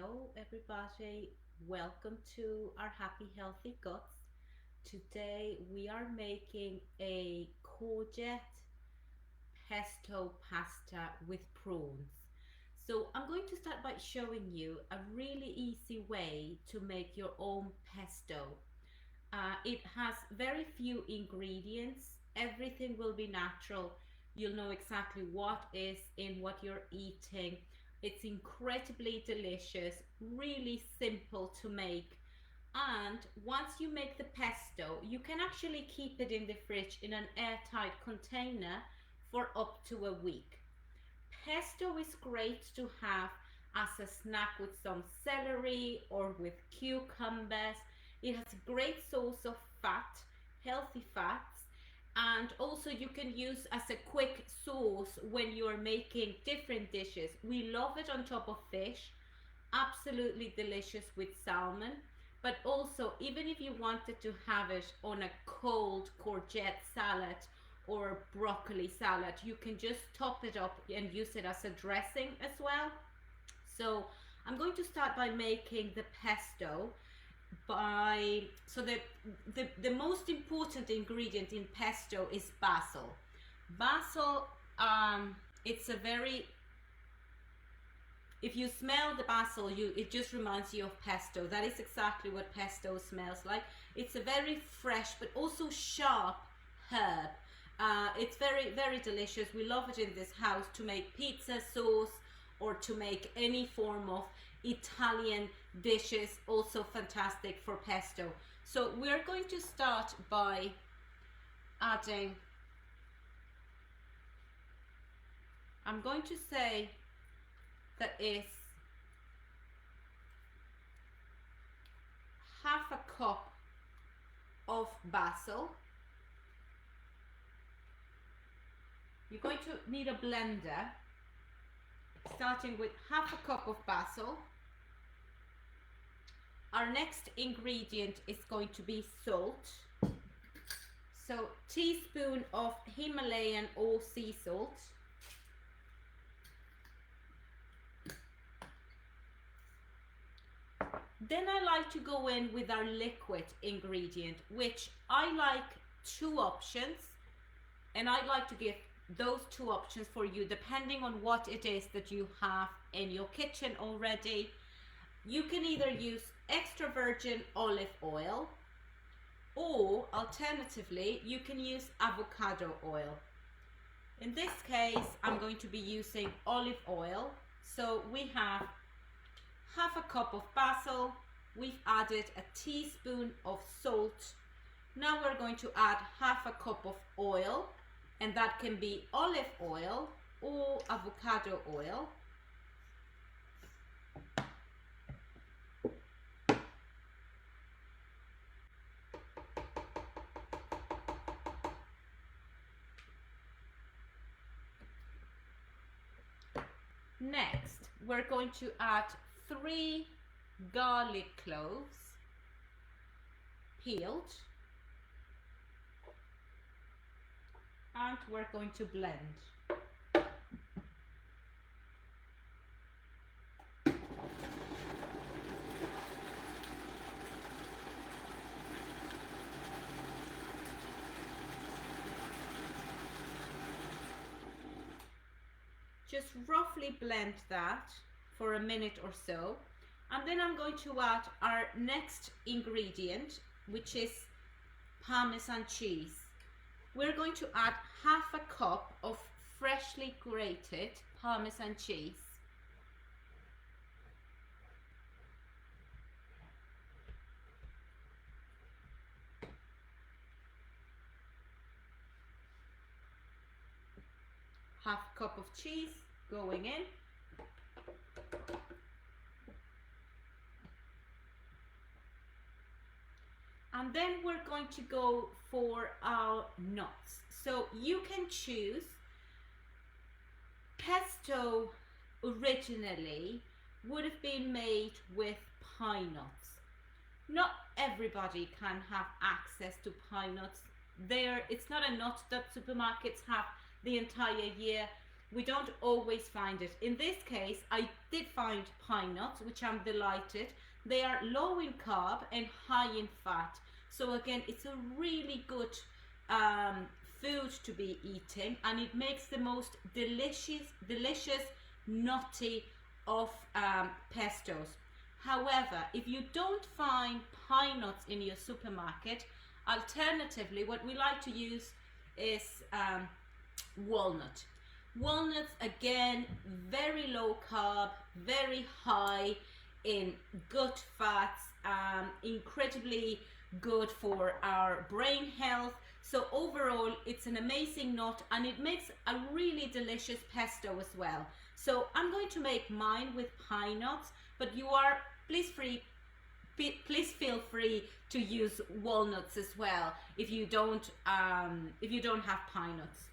Hello, everybody. Welcome to our Happy Healthy Guts. Today we are making a courgette pesto pasta with prawns. So I'm going to start by showing you a really easy way to make your own pesto. It has very few ingredients. Everything will be natural. You'll know exactly what is in what you're eating. It's incredibly delicious, really simple to make. And once you make the pesto, you can actually keep it in the fridge in an airtight container for up to a week. Pesto is great to have as a snack with some celery or with cucumbers. It has a great source of fat, healthy fats, and also you can use as a quick sauce when you're making different dishes. We love it on top of fish, absolutely delicious with salmon, but also even if you wanted to have it on a cold courgette salad or broccoli salad, you can just top it up and use it as a dressing as well. So I'm going to start by making the pesto. The most important ingredient in pesto is basil. Basil, it's a very, if you smell the basil, it just reminds you of pesto. That is exactly what pesto smells like. It's a very fresh but also sharp herb. It's very delicious. We love it in this house to make pizza sauce or to make any form of Italian dishes. Also fantastic for pesto. So we're going to start by adding, I'm going to say that is half a cup of basil. You're going to need a blender, starting with half a cup of basil. Our next ingredient is going to be salt. So teaspoon of Himalayan or sea salt. Then I like to go in with our liquid ingredient, which I like two options, and I like to give those two options for you depending on what it is that you have in your kitchen already. You can either use extra virgin olive oil, or alternatively you can use avocado oil. In this case I'm going to be using olive oil. So we have half a cup of basil, we've added a teaspoon of salt. Now we're going to add half a cup of oil, and that can be olive oil or avocado oil. Next, we're going to add 3 garlic cloves, peeled, and we're going to blend. Just roughly blend that for a minute or so, and then I'm going to add our next ingredient, which is parmesan cheese. We're going to add half a cup of freshly grated parmesan cheese. Half a cup of cheese going in. And then we're going to go for our nuts. So you can choose, pesto originally would have been made with pine nuts. Not everybody can have access to pine nuts. It's not a nut that supermarkets have the entire year. we don't always find it. In this case, I did find pine nuts, which I'm delighted. They are low in carb and high in fat. So again, it's a really good food to be eating, and it makes the most delicious nutty of pestos. However, if you don't find pine nuts in your supermarket, alternatively, what we like to use is walnut. Walnuts, again, very low carb, very high in good fats, incredibly good for our brain health. So overall, it's an amazing nut, and it makes a really delicious pesto as well. So I'm going to make mine with pine nuts, but you are please feel free to use walnuts as well if you don't have pine nuts.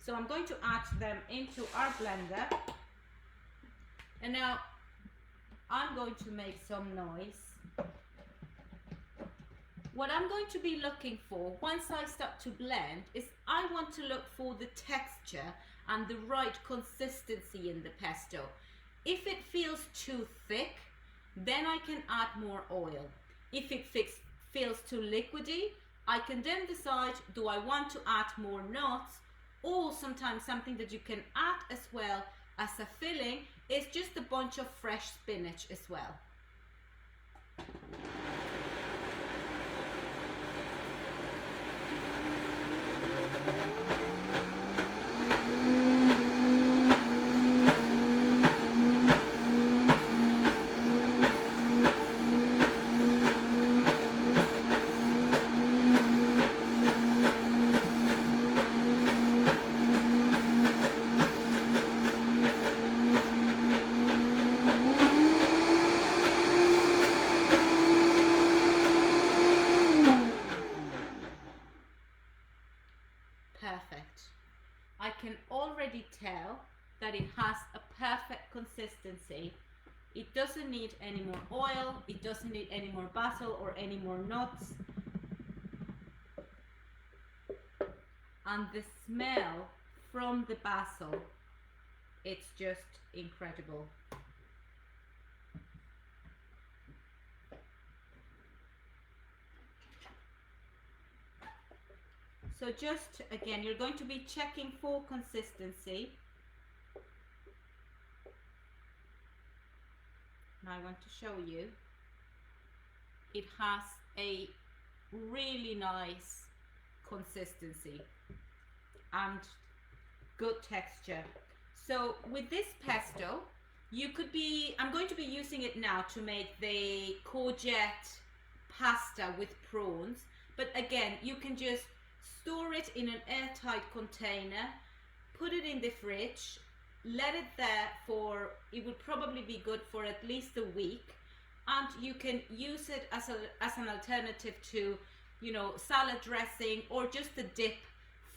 So I'm going to add them into our blender, and now I'm going to make some noise. What I'm going to be looking for once I start to blend is I want to look for the texture and the right consistency in the pesto. If it feels too thick, then I can add more oil. If it feels too liquidy, I can then decide, do I want to add more nuts, or sometimes something that you can add as well as a filling is just a bunch of fresh spinach as well. Perfect. I can already tell that it has a perfect consistency. It doesn't need any more oil, it doesn't need any more basil or any more nuts. And the smell from the basil, it's just incredible. So just again, you're going to be checking for consistency. Now I want to show you. It has a really nice consistency and good texture. So with this pesto, I'm going to be using it now to make the courgette pasta with prawns. But again, you can just store it in an airtight container, put it in the fridge, let it there for, it would probably be good for at least a week, and you can use it as an alternative to, you know, salad dressing, or just a dip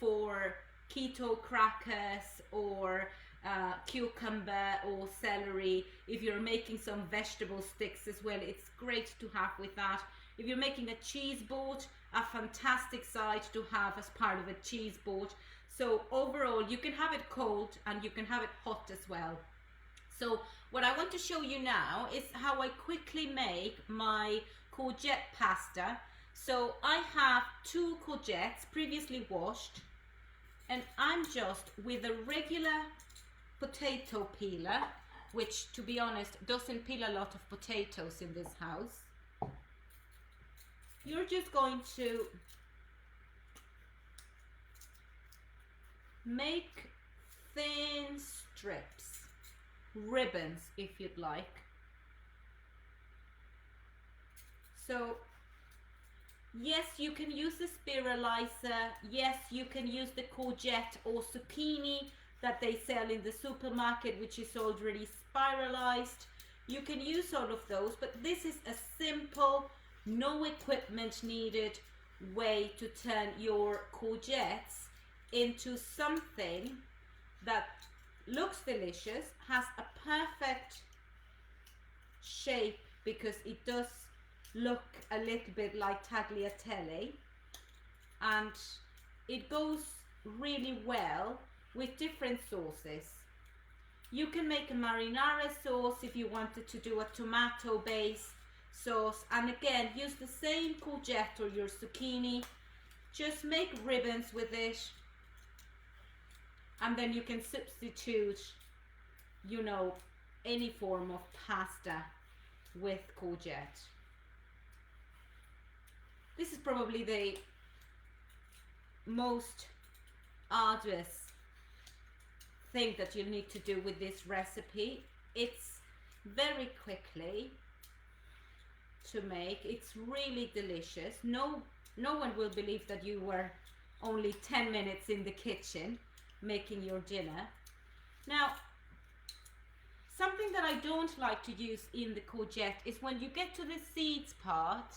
for keto crackers, or cucumber or celery. If you're making some vegetable sticks as well, it's great to have with that. If you're making a cheese board, a fantastic side to have as part of a cheese board. So overall, you can have it cold and you can have it hot as well. So what I want to show you now is how I quickly make my courgette pasta. So I have 2 courgettes previously washed, and I'm just with a regular potato peeler, which to be honest doesn't peel a lot of potatoes in this house. You're just going to make thin strips, ribbons if you'd like. So yes, you can use the spiralizer, yes, you can use the courgette or zucchini that they sell in the supermarket, which is already spiralized. You can use all of those, but this is a simple, no equipment needed way to turn your courgettes into something that looks delicious, has a perfect shape, because it does look a little bit like tagliatelle, and it goes really well with different sauces. You can make a marinara sauce if you wanted to do a tomato base sauce, and again use the same courgette or your zucchini. Just make ribbons with it, and then you can substitute, you know, any form of pasta with courgette. This is probably the most arduous thing that you need to do with this recipe. It's very quickly to make. It's really delicious. No one will believe that you were only 10 minutes in the kitchen making your dinner. Now, something that I don't like to use in the courgette is when you get to the seeds part.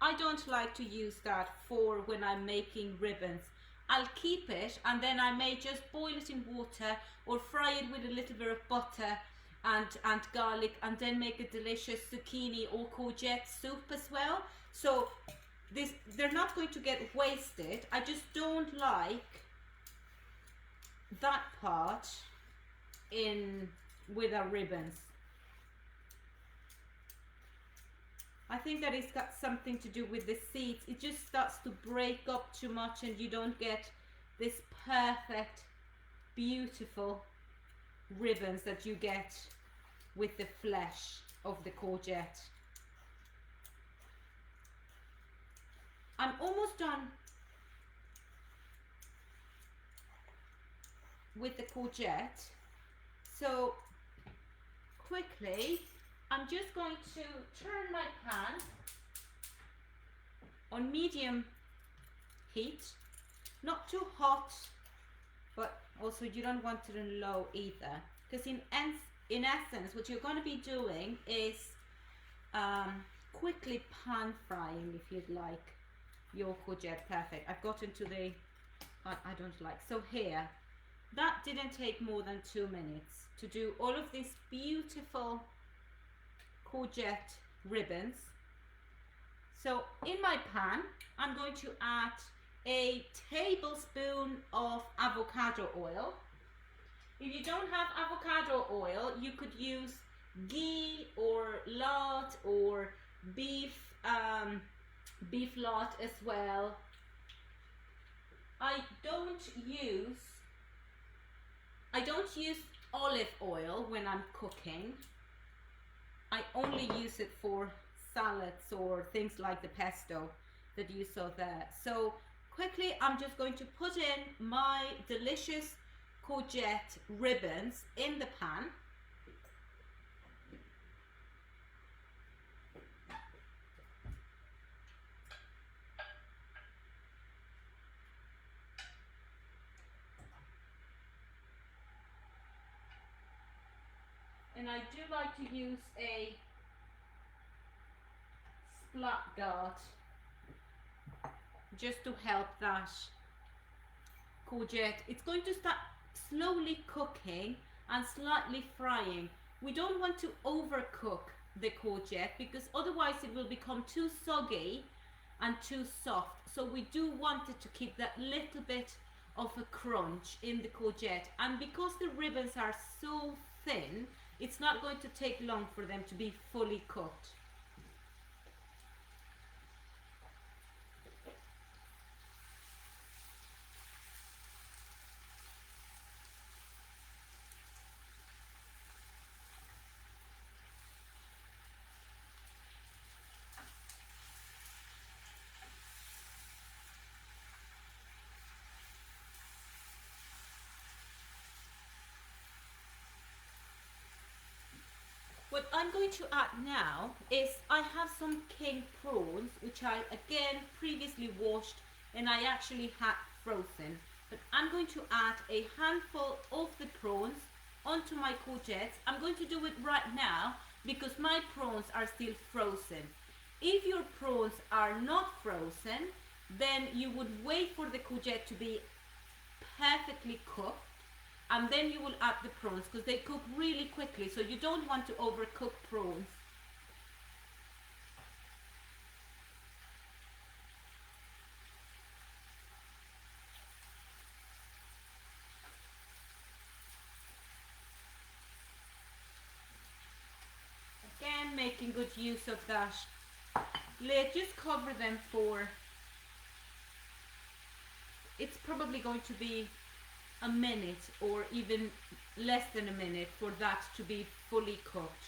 I don't like to use that for when I'm making ribbons. I'll keep it, and then I may just boil it in water or fry it with a little bit of butter and garlic, and then make a delicious zucchini or courgette soup as well. So they're not going to get wasted. I just don't like that part in with our ribbons. I think that it's got something to do with the seeds. It just starts to break up too much, and you don't get this perfect, beautiful ribbons that you get with the flesh of the courgette. I'm almost done with the courgette. So quickly, I'm just going to turn my pan on medium heat, not too hot, but also you don't want it in low either, because in essence what you're going to be doing is quickly pan frying, if you'd like, your courgette. Perfect. I've got into the I don't like. So here, that didn't take more than 2 minutes to do all of these beautiful courgette ribbons. So in my pan, I'm going to add a tablespoon of avocado oil. If you don't have avocado oil, you could use ghee or lard or beef lard as well. I don't use olive oil when I'm cooking. I only use it for salads or things like the pesto that you saw there. So quickly, I'm just going to put in my delicious courgette ribbons in the pan. And I do like to use a splat guard just to help that courgette. It's going to start slowly cooking and slightly frying. We don't want to overcook the courgette because otherwise it will become too soggy and too soft. So we do want it to keep that little bit of a crunch in the courgette. And because the ribbons are so thin, it's not going to take long for them to be fully cooked. What I'm going to add now is I have some king prawns, which I again previously washed and I actually had frozen. But I'm going to add a handful of the prawns onto my courgettes. I'm going to do it right now because my prawns are still frozen. If your prawns are not frozen, then you would wait for the courgette to be perfectly cooked, and then you will add the prawns because they cook really quickly, so you don't want to overcook prawns. making good use of that lid. Just cover them for, it's probably going to be a minute or even less than a minute for that to be fully cooked.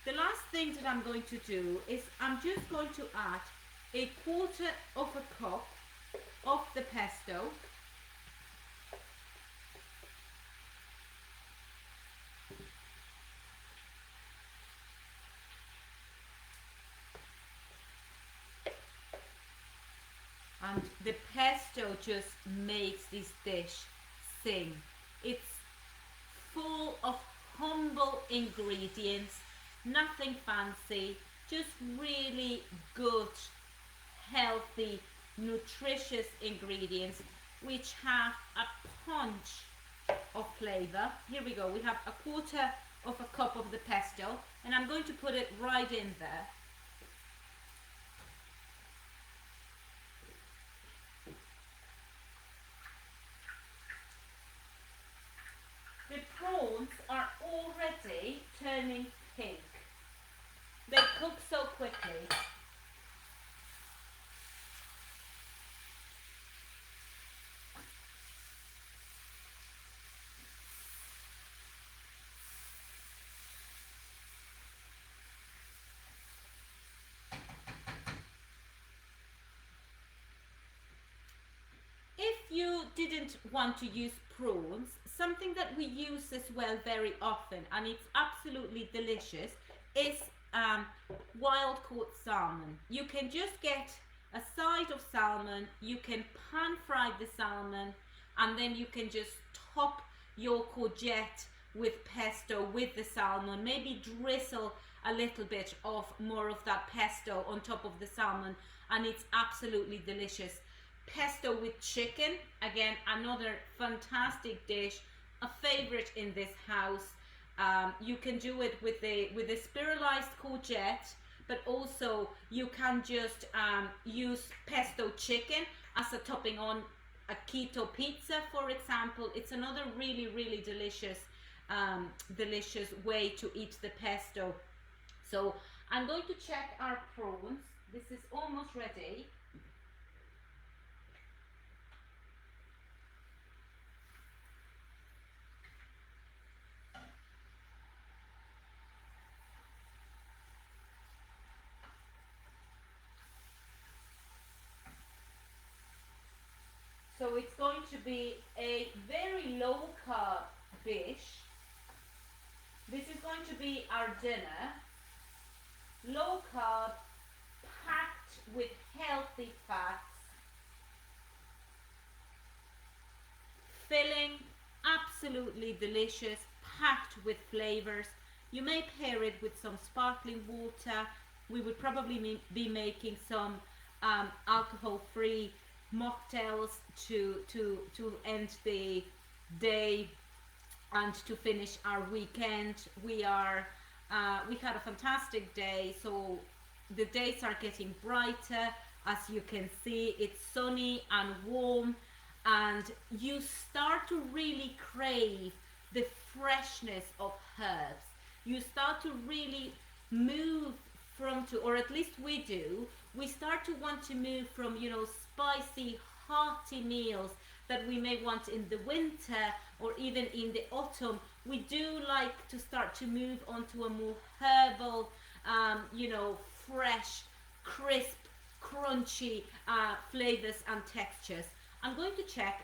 The last thing that I'm going to do is I'm just going to add a quarter of a cup of the pesto. And the pesto just makes this dish sing. It's full of humble ingredients, nothing fancy, just really good, healthy, nutritious ingredients which have a punch of flavor. Here we go, we have a quarter of a cup of the pesto and I'm going to put it right in there. The prawns are already turning pink. They cook so quickly. If you didn't want to use prawns, something that we use as well very often, and it's absolutely delicious, is wild caught salmon. You can just get a side of salmon, you can pan fry the salmon, and then you can just top your courgette with pesto with the salmon, maybe drizzle a little bit of more of that pesto on top of the salmon, and it's absolutely delicious. Pesto with chicken, again, another fantastic dish, a favorite in this house. You can do it with a spiralized courgette, but also you can just use pesto chicken as a topping on a keto pizza, for example. It's another really delicious delicious way to eat the pesto. So I'm going to check our prawns. This is almost ready. So it's going to be a very low carb dish. This is going to be our dinner. Low carb, packed with healthy fats. Filling, absolutely delicious, packed with flavors. You may pair it with some sparkling water. We would probably be making some alcohol-free mocktails to end the day and to finish our weekend. We had a fantastic day, so the days are getting brighter. As you can see, it's sunny and warm, and you start to really crave the freshness of herbs. You start to really move from, or at least we do, we start to want to move from, you know, spicy, hearty meals that we may want in the winter or even in the autumn. We do like to start to move onto a more herbal, you know, fresh, crisp, crunchy flavors and textures. I'm going to check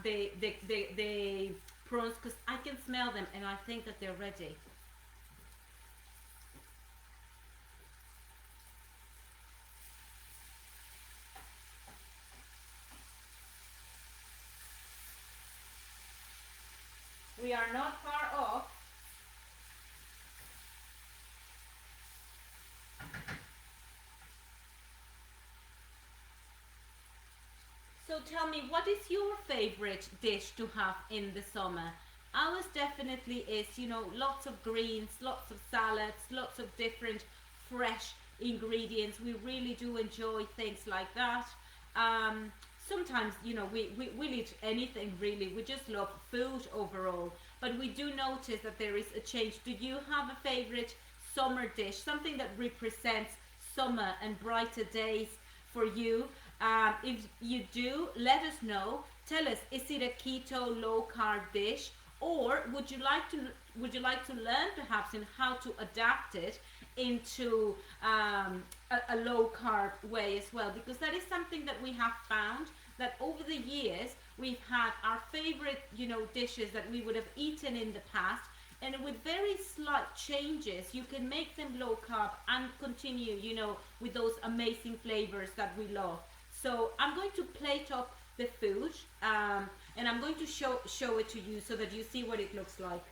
the prawns because I can smell them and I think that they're ready. We are not far off. So tell me, what is your favorite dish to have in the summer? Ours definitely is, you know, lots of greens, lots of salads, lots of different fresh ingredients. We really do enjoy things like that. Sometimes, you know, we'll eat anything really. We just love food overall. But we do notice that there is a change. Do you have a favorite summer dish, something that represents summer and brighter days for you. If you do, let us know. Tell us, is it a keto low carb dish, or would you like to learn perhaps in how to adapt it into a low carb way as well? Because that is something that we have found that over the years we've had our favorite, dishes that we would have eaten in the past, and with very slight changes you can make them low carb and continue, with those amazing flavors that we love. So I'm going to plate up the food, and I'm going to show it to you so that you see what it looks like.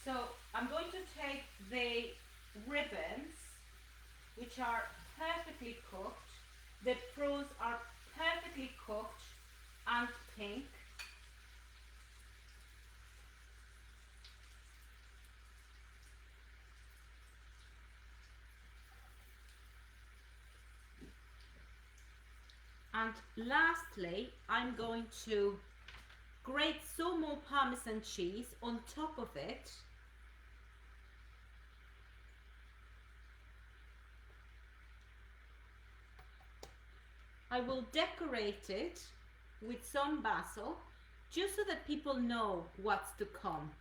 So I'm going to take the ribbons, which are perfectly cooked. The prawns are perfectly cooked and pink. And lastly, I'm going to grate some more parmesan cheese on top of it. I will decorate it with some basil, just so that people know what's to come.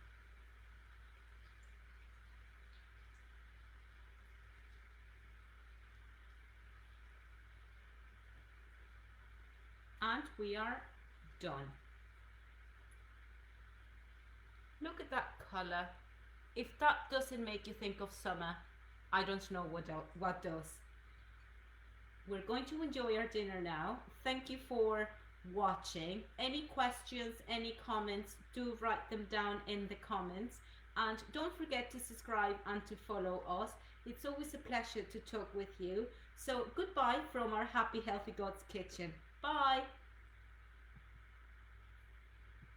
And we are done. Look at that color. If that doesn't make you think of summer, I don't know what does. We're going to enjoy our dinner now. Thank you for watching. Any questions, any comments, do write them down in the comments. And don't forget to subscribe and to follow us. It's always a pleasure to talk with you. So goodbye from our Happy Healthy Gods kitchen. Bye.